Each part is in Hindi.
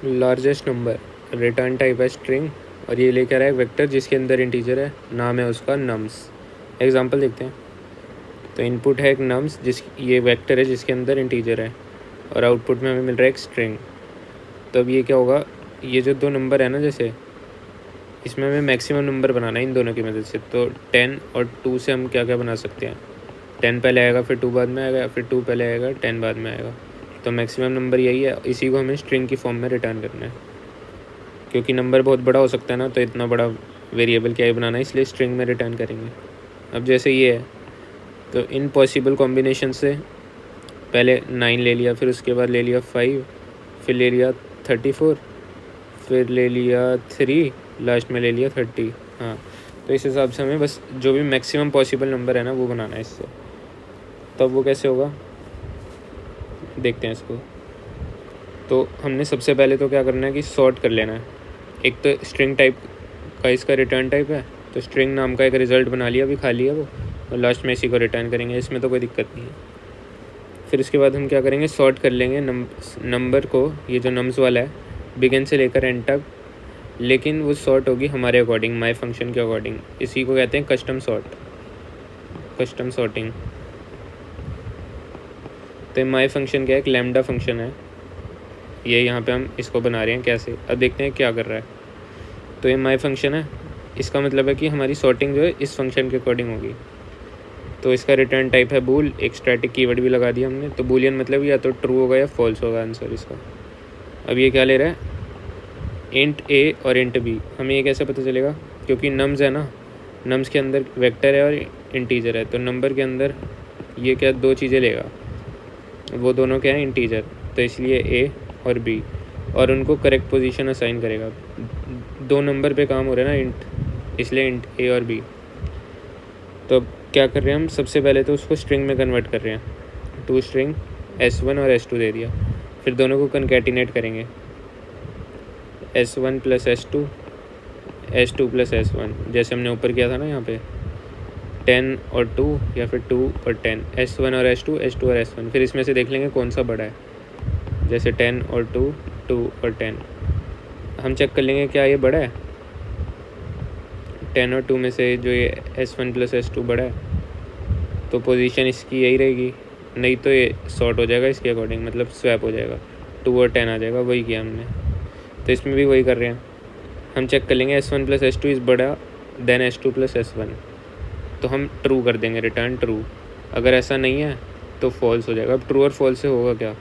लार्जेस्ट नंबर, रिटर्न टाइप है स्ट्रिंग, और ये लेकर आया एक वेक्टर जिसके अंदर इंटीजर है, नाम है उसका नम्स। एग्जांपल देखते हैं। तो इनपुट है एक नम्स, ये वेक्टर है जिसके अंदर इंटीजर है, और आउटपुट में हमें मिल रहा है एक स्ट्रिंग। तो अब ये क्या होगा, ये जो दो नंबर है ना, जैसे इसमें हमें मैक्सिमम नंबर बनाना है इन दोनों की मदद से। तो 10 और 2 से हम क्या क्या बना सकते हैं, 10 पहले आएगा, फिर 2 बाद में आएगा, फिर 2 पहले आएगा, 10 बाद में आएगा। तो मैक्सिमम नंबर यही है, इसी को हमें स्ट्रिंग की फॉर्म में रिटर्न करना है। क्योंकि नंबर बहुत बड़ा हो सकता है ना, तो इतना बड़ा वेरिएबल क्या ही बनाना है, इसलिए स्ट्रिंग में रिटर्न करेंगे। अब जैसे ये है, तो इन पॉसिबल कॉम्बिनेशन से पहले 9 ले लिया, फिर उसके बाद ले लिया 5, फिर ले लिया 34, फिर ले लिया 3, लास्ट में ले लिया 30। हाँ, तो इस हिसाब से हमें बस जो भी मैक्सिमम पॉसिबल नंबर है ना वो बनाना है इससे। तब वो कैसे होगा, देखते हैं इसको। तो हमने सबसे पहले तो क्या करना है कि सॉर्ट कर लेना है। एक तो स्ट्रिंग टाइप का इसका रिटर्न टाइप है, तो स्ट्रिंग नाम का एक रिज़ल्ट बना लिया, अभी खाली है वो, और लास्ट में इसी को रिटर्न करेंगे, इसमें तो कोई दिक्कत नहीं है। फिर उसके बाद हम क्या करेंगे, सॉर्ट कर लेंगे नंबर को, ये जो नम्स वाला है, बिगिन से लेकर एंड तक, लेकिन वो सॉर्ट होगी हमारे अकॉर्डिंग, माई फंक्शन के अकॉर्डिंग। इसी को कहते हैं कस्टम सॉर्टिंग। तो माई फंक्शन क्या है, एक लैम्डा फंक्शन है, ये यहाँ पे हम इसको बना रहे हैं कैसे, अब देखते हैं क्या कर रहा है। तो ये माई फंक्शन है, इसका मतलब है कि हमारी सॉर्टिंग जो है इस फंक्शन के अकॉर्डिंग होगी। तो इसका रिटर्न टाइप है बूल, एक स्टैटिक कीवर्ड भी लगा दिया हमने। तो बूलियन मतलब या तो ट्रू होगा या फॉल्स होगा आंसर इसका। अब ये क्या ले रहा है, इंट ए और इंट बी। हमें ये कैसे पता चलेगा, क्योंकि नम्स है ना, नम्स के अंदर वेक्टर है और इंटीजर है, तो नंबर के अंदर ये क्या दो चीज़ें लेगा, वो दोनों क्या है इंटीजर, तो इसलिए ए और बी, और उनको करेक्ट पोजीशन असाइन करेगा। दो नंबर पे काम हो रहा है ना इंट, इसलिए इंट ए और बी। तो अब क्या कर रहे हैं हम, सबसे पहले तो उसको स्ट्रिंग में कन्वर्ट कर रहे हैं, टू स्ट्रिंग S1 और S2 दे दिया, फिर दोनों को कनकैटिनेट करेंगे, S1 + S2, S2 + S1, जैसे हमने ऊपर किया था ना यहाँ पे 10 और 2, या फिर 2 और 10, S1 और S2, S2 और S1। फिर इसमें से देख लेंगे कौन सा बड़ा है, जैसे 10 और 2, 2 और 10। हम चेक कर लेंगे क्या ये बड़ा है, 10 और 2 में से जो ये S1 + S2 बड़ा है, तो पोजीशन इसकी यही रहेगी, नहीं तो ये सॉर्ट हो जाएगा इसके अकॉर्डिंग, मतलब स्वैप हो जाएगा, 2 और 10 आ जाएगा, वही किया हमने। तो इसमें भी वही कर रहे हैं, हम चेक कर लेंगे S1 + S2 इज़ बड़ा देन S2 + S1, तो हम ट्रू कर देंगे, रिटर्न ट्रू। अगर ऐसा नहीं है तो फॉल्स हो जाएगा। अब ट्रू और फॉल्स से होगा क्या,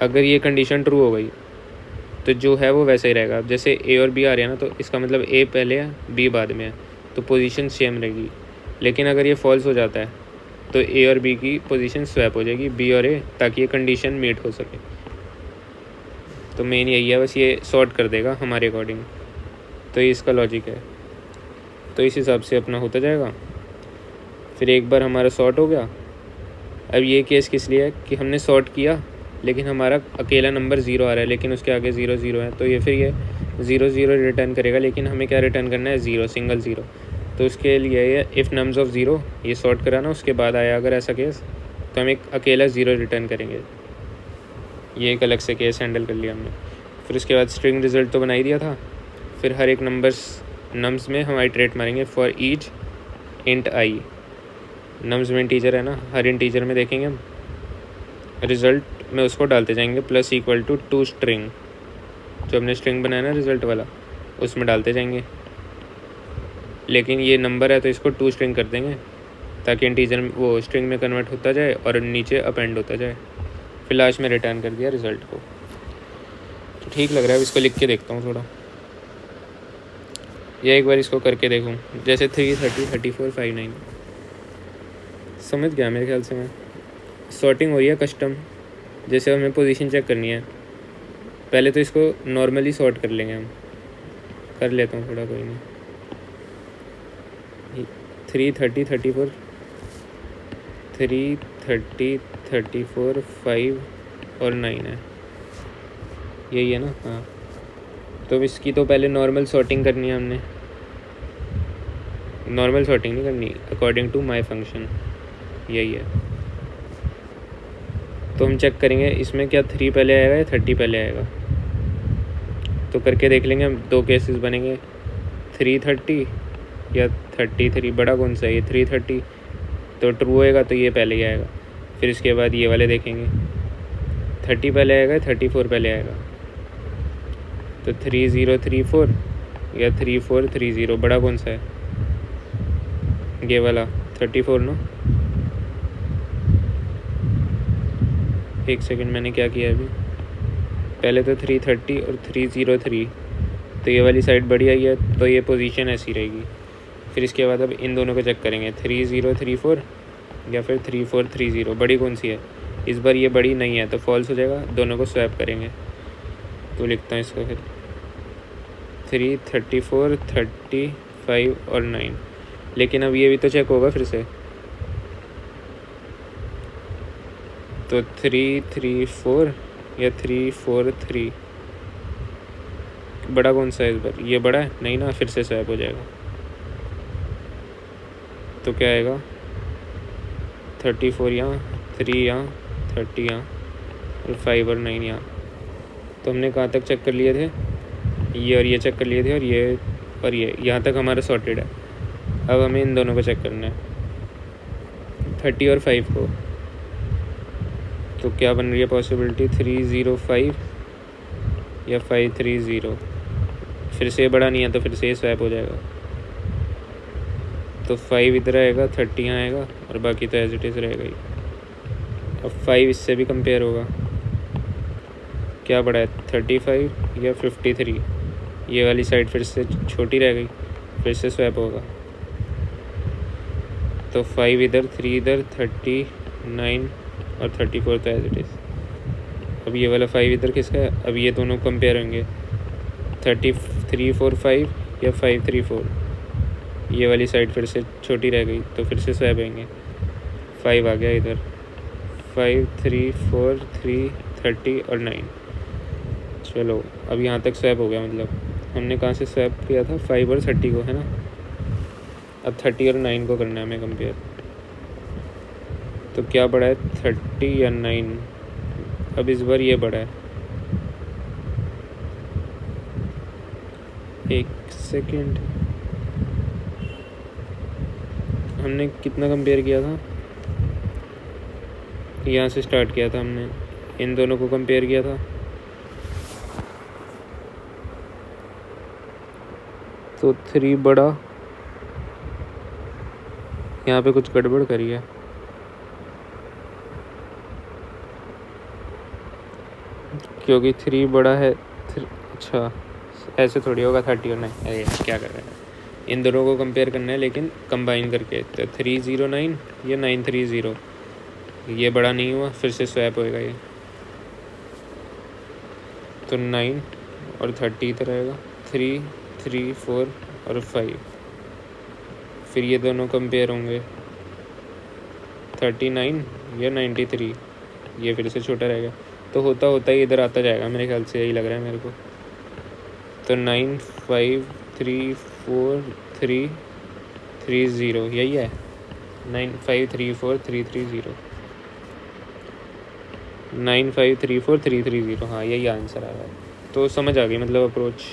अगर ये कंडीशन ट्रू हो गई तो जो है वो वैसा ही रहेगा। अब जैसे ए और बी आ रहे हैं ना, तो इसका मतलब ए पहले है बी बाद में है, तो पोजीशन सेम रहेगी। लेकिन अगर ये फॉल्स हो जाता है तो ए और बी की पोजीशन स्वैप हो जाएगी, बी और ए, ताकि ये कंडीशन मीट हो सके। तो मेन यही है, बस ये सॉर्ट कर देगा हमारे अकॉर्डिंग। तो ये इसका लॉजिक है, तो इस हिसाब से अपना होता जाएगा। फिर एक बार हमारा सॉर्ट हो गया। अब ये केस किस लिए है कि हमने सॉर्ट किया लेकिन हमारा अकेला नंबर 0 आ रहा है, लेकिन उसके आगे 0 0 है, तो ये फिर ये 0 0 रिटर्न करेगा, लेकिन हमें क्या रिटर्न करना है, 0, सिंगल 0। तो उसके लिए ये इफ़ नम्स ऑफ 0, ये सॉर्ट कराना, उसके बाद आया अगर ऐसा केस, तो हम एक अकेला 0 रिटर्न करेंगे। ये एक अलग से केस हैंडल कर लिया हमने। फिर उसके बाद स्ट्रिंग रिज़ल्ट तो बना ही दिया था। फिर हर एक नम्स में हम आइटरेट मारेंगे for each int I. Nums में इंटीजर है ना, हर इंटीजर में देखेंगे हम रिज़ल्ट में उसको डालते जाएंगे, += टू स्ट्रिंग, जो हमने स्ट्रिंग बनाया ना रिज़ल्ट वाला, उसमें डालते जाएंगे। लेकिन ये नंबर है तो इसको टू स्ट्रिंग कर देंगे, ताकि इंटीजर वो स्ट्रिंग में कन्वर्ट होता जाए और नीचे अपेंड होता जाए। फिर लास्ट में रिटर्न कर दिया रिज़ल्ट को। तो ठीक लग रहा है, अब इसको लिख के देखता हूँ थोड़ा, या एक बार इसको करके देखूँ। जैसे 3 30 34 59 समझ गया मेरे ख्याल से मैं। सॉर्टिंग हो रही है कस्टम, जैसे हमें पोजीशन चेक करनी है, पहले तो इसको नॉर्मली सॉर्ट कर लेंगे, हम कर लेता हूँ थोड़ा, कोई नहीं। 3 30 34 3 30 34 5 और 9 है, यही है ना, हाँ। तो इसकी तो पहले नॉर्मल सॉर्टिंग करनी है हमने, नॉर्मल सॉर्टिंग नहीं करनी, अकॉर्डिंग टू माई फंक्शन, यही है। तो हम चेक करेंगे इसमें क्या 3 पहले आएगा या 30 पहले आएगा। तो करके देख लेंगे हम, 2 केसेस बनेंगे, 330 या 33। बड़ा कौन सा है? ये 330, तो ट्रू होएगा तो ये पहले ही आएगा। फिर इसके बाद ये वाले देखेंगे, 30 पहले आएगा, 34 पहले आएगा। तो 3034 या 3430, बड़ा कौन सा है? ये वाला 34 ना। एक सेकंड, मैंने क्या किया अभी? पहले तो 330 और 303, तो ये वाली साइड बड़ी आई है, तो ये पोजीशन ऐसी रहेगी। फिर इसके बाद अब इन दोनों को चेक करेंगे, 3034 या फिर 3430, बड़ी कौन सी है? इस बार ये बड़ी नहीं है तो फॉल्स हो जाएगा, दोनों को स्वैप करेंगे। तो लिखता हूँ इसको फिर 334 35 और 9। लेकिन अब ये भी तो चेक होगा फिर से, तो 334 या 343, बड़ा कौन सा है इस बार? ये बड़ा है नहीं ना, फिर से स्वैप हो जाएगा। तो क्या आएगा? 34 यहाँ, 3 यहाँ, 30 यहाँ और 5 और 9 यहाँ। तो हमने कहाँ तक चेक कर लिए थे? ये और ये चेक कर लिए थे, और ये और ये, यहाँ तक हमारा सॉर्टेड है। अब हमें इन दोनों को चेक करना है, 30 और 5 को। तो क्या बन रही है पॉसिबिलिटी? 305 या 530। फिर से बड़ा नहीं है तो फिर से स्वैप हो जाएगा। तो 5 इधर आएगा, 30 यहाँ आएगा और बाकी तो एज इट इज़ रहेगा ही। अब 5 इससे भी कंपेयर होगा, क्या बड़ा है? 35 या 53। ये वाली साइड फिर से छोटी रह गई, फिर से स्वैप होगा। तो 5 इधर, 3 इधर, 39 और 34 तो एज इट इज़। अब ये वाला 5 इधर किसका है? अब ये दोनों कंपेयर होंगे, 3345 या 534। ये वाली साइड फिर से छोटी रह गई तो फिर से स्वैप होंगे, 5 आ गया इधर, 5 3 4 3 30 और 9। चलो अब यहाँ तक स्वैप हो गया, मतलब हमने कहाँ से स्वैप किया था? 5 और 30 को, है ना। अब 30 और 9 को करना है हमें कंपेयर। तो क्या बड़ा है, 30 या 9? अब इस बार ये बड़ा है। एक सेकेंड, हमने कितना कंपेयर किया था? यहाँ से स्टार्ट किया था हमने, इन दोनों को कंपेयर किया था। तो 3 बड़ा, यहाँ पे कुछ गड़बड़ करी है, क्योंकि 3 बड़ा है। अच्छा ऐसे थोड़ी होगा 30 और 9। अरे क्या कर रहे हैं, इन दोनों को कंपेयर करना है लेकिन कंबाइन करके। तो 309 या 930, ये बड़ा नहीं हुआ, फिर से स्वैप होएगा ये। तो 9 और 30 इधर आएगा, 3 3 4 और 5। फिर ये दोनों कंपेयर होंगे, 39 या 93, ये फिर से छोटा रहेगा। तो होता होता ही इधर आता जाएगा, मेरे ख्याल से यही लग रहा है मेरे को। तो 9 5 3 4 3 3 0, यही है, 9 5 3 4 3 3 0, 9 5 3 4 3 3 0। हाँ यही आंसर आ रहा है। तो समझ आ गई मतलब अप्रोच।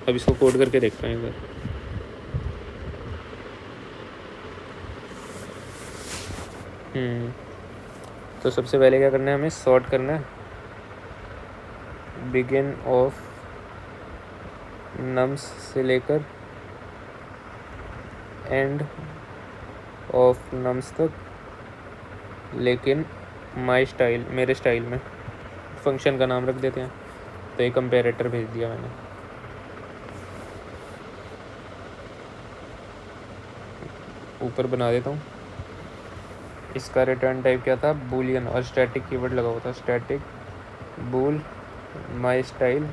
अब इसको कोड करके देखते हैं एक बार। तो सबसे पहले क्या करना है, हमें सॉर्ट करना है, बिगिन ऑफ नम्स से लेकर एंड ऑफ नम्स तक, लेकिन माई स्टाइल, मेरे स्टाइल में। फंक्शन का नाम रख देते हैं। तो एक कंपेरेटर भेज दिया मैंने। ऊपर बना देता हूँ। इसका रिटर्न टाइप क्या था? बूलियन, और स्टैटिक कीवर्ड लगा हुआ था, स्टैटिक बूल माई स्टाइल।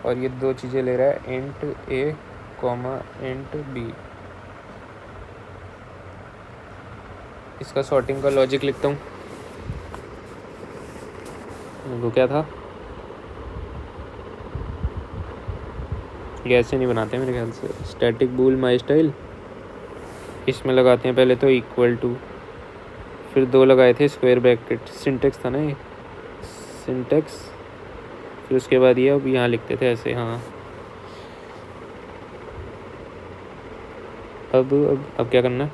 और ये 2 चीज़ें ले रहा है, इंट ए कॉमा इंट बी। इसका सॉर्टिंग का लॉजिक लिखता हूँ। वो क्या था, ये ऐसे नहीं बनाते मेरे ख्याल से। स्टैटिक बूल माई स्टाइल, इसमें लगाते हैं पहले तो इक्वल टू, फिर 2 लगाए थे स्क्वायर ब्रैकेट, सिंटेक्स था ना ये, सिंटेक्स, फिर उसके बाद ये अब यहाँ लिखते थे ऐसे। हाँ अब क्या करना है,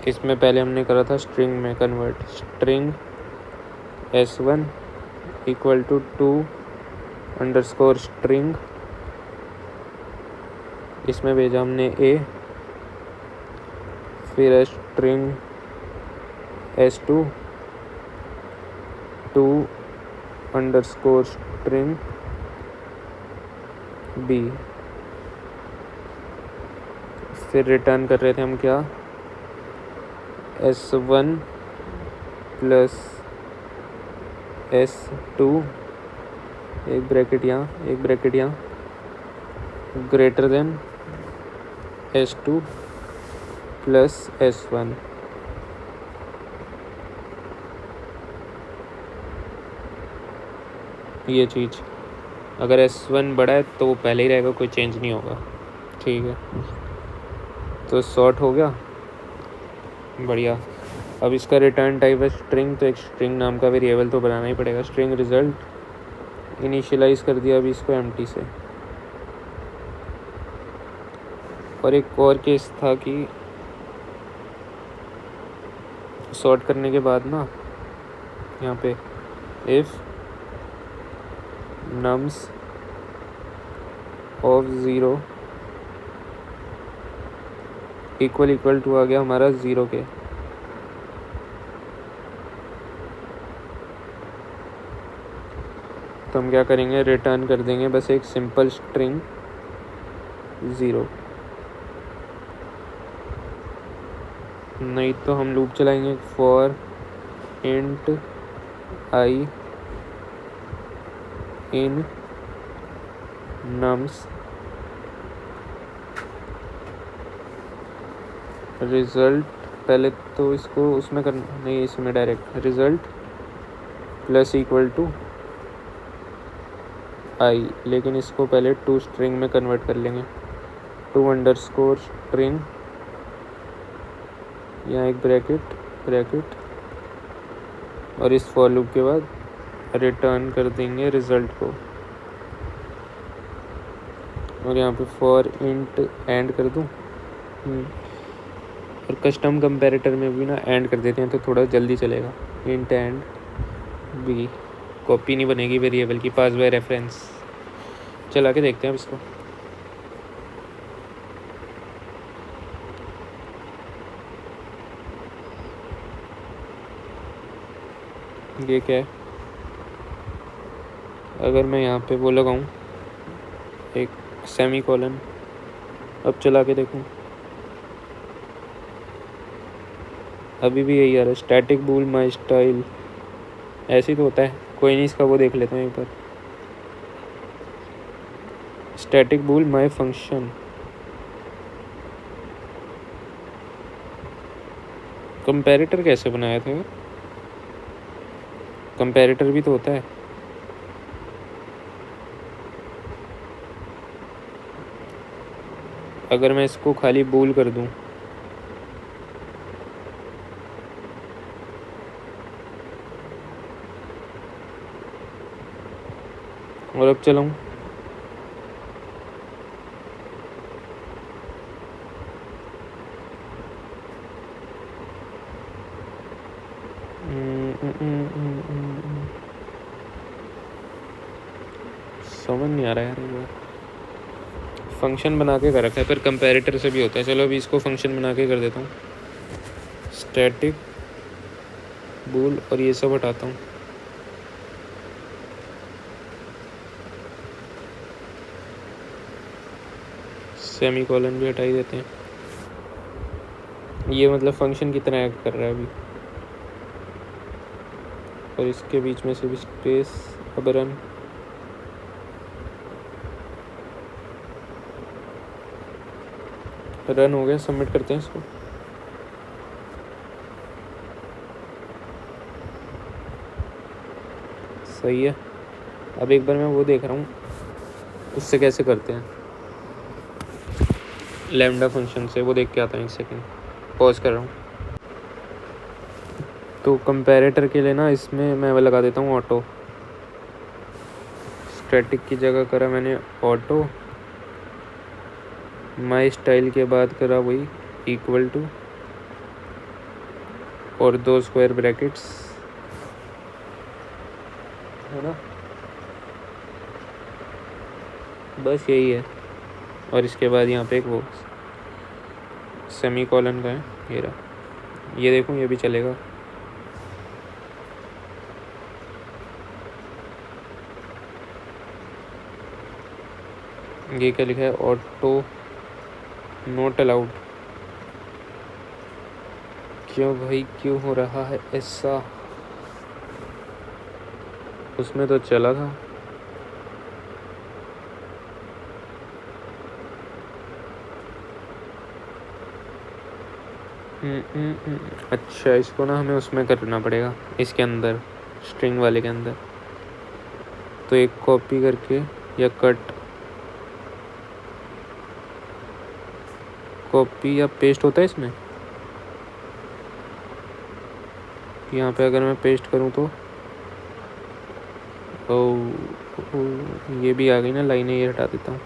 इसमें पहले हमने करा था स्ट्रिंग में convert, string s1 equal to 2_string, इसमें भेजा हमने a, फिर स्ट्रिंग s2 2_string b, फिर रिटर्न कर रहे थे हम क्या, s1 प्लस s2 एक ब्रैकेट यहाँ greater than s2 plus s1। ये चीज़ अगर s1 बड़ा है तो वो पहले ही रहेगा, कोई चेंज नहीं होगा। ठीक है, तो सॉर्ट हो गया, बढ़िया। अब इसका रिटर्न टाइप है स्ट्रिंग, तो एक स्ट्रिंग नाम का वेरिएबल तो बनाना ही पड़ेगा। स्ट्रिंग रिजल्ट इनिशियलाइज कर दिया अभी इसको एम्प्टी से। और एक और केस था कि सॉर्ट करने के बाद ना यहाँ पे if nums of 0 equal to आ गया हमारा 0 के, तो हम क्या करेंगे, रिटर्न कर देंगे बस एक सिंपल स्ट्रिंग 0, नहीं तो हम लूप चलाएंगे for int i in nums result, पहले तो इसको उसमें करना नहीं, इसमें direct result plus equal to i, लेकिन इसको पहले टू स्ट्रिंग में कन्वर्ट कर लेंगे, 2_string, यहाँ एक ब्रैकेट और इस फॉर लूप के बाद रिटर्न कर देंगे रिज़ल्ट को, और यहाँ पे फॉर इंट एंड कर दूँ। और कस्टम कंपैरेटर में भी ना एंड कर देते हैं तो थोड़ा जल्दी चलेगा। इंट एंड बी, कॉपी नहीं बनेगी वेरिएबल की, पास बाय रेफरेंस। चला के देखते हैं अब इसको। ये क्या है, अगर मैं यहाँ पे वो लगाऊँ एक सेमीकोलन, अब चला के देखूँ, अभी भी यही आ रहा है, स्टैटिक बूल माई स्टाइल, ऐसे ही तो होता है। कोई नहीं, इसका वो देख लेते हैं एक बार, static bool my function, comparator कैसे बनाया था, कंपैरेटर भी तो होता है। अगर मैं इसको खाली बूल कर दूं, और अब चलाऊं, समझ नहीं आ रहा यार, ये फंक्शन बना के कर रखा है, पर कंपैरेटर से भी होता है। चलो अभी इसको फंक्शन बना के कर देता हूँ, स्टैटिक बूल, और ये सब हटाता हूँ। सेमीकोलन भी हटा ही देते हैं। ये मतलब फंक्शन की तरह एक्ट कर रहा है अभी, और इसके बीच में से भी स्पेस। अब रन हो गया, सबमिट करते हैं इसको। सही है। अब एक बार मैं वो देख रहा हूँ उससे कैसे करते हैं, लैम्डा फंक्शन से, वो देख के आता है। एक सेकंड पॉज कर रहा हूँ। तो कंपैरेटर के लिए ना इसमें मैं वो लगा देता हूँ ऑटो। स्टैटिक की जगह करा मैंने ऑटो। माई स्टाइल के बाद करा वही इक्वल टू और 2 स्क्वायर ब्रैकेट्स, है ना, बस यही है। और इसके बाद यहाँ पे एक वो सेमी कॉलन का है, ये रहा, ये देखूँ ये भी चलेगा। ये क्या लिखा है, ऑटो नॉट अलाउड। क्यों भाई, क्यों हो रहा है ऐसा? उसमें तो चला था। अच्छा, इसको ना हमें उसमें करना पड़ेगा, इसके अंदर स्ट्रिंग वाले के अंदर। तो एक कॉपी करके या कट, कॉपी या पेस्ट होता है इसमें। यहाँ पे अगर मैं पेस्ट करूँ तो ये भी आ गई ना लाइनें, ये हटा देता हूँ।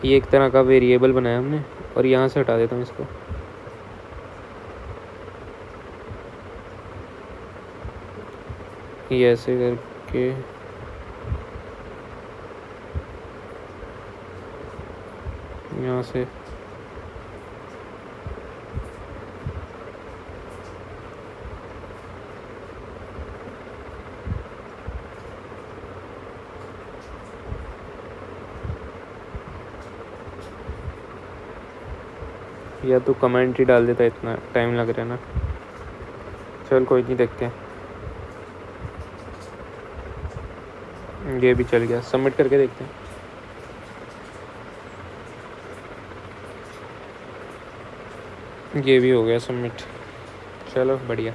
ये एक तरह का वेरिएबल बनाया हमने, और यहाँ से हटा देता हूँ इसको। ये ऐसे करके यहाँ से या तो कमेंट ही डाल देता, इतना टाइम लग रहा है ना। चल कोई नहीं, देखते हैं। ये भी चल गया, सबमिट करके देखते हैं। ये भी हो गया सबमिट, चलो बढ़िया।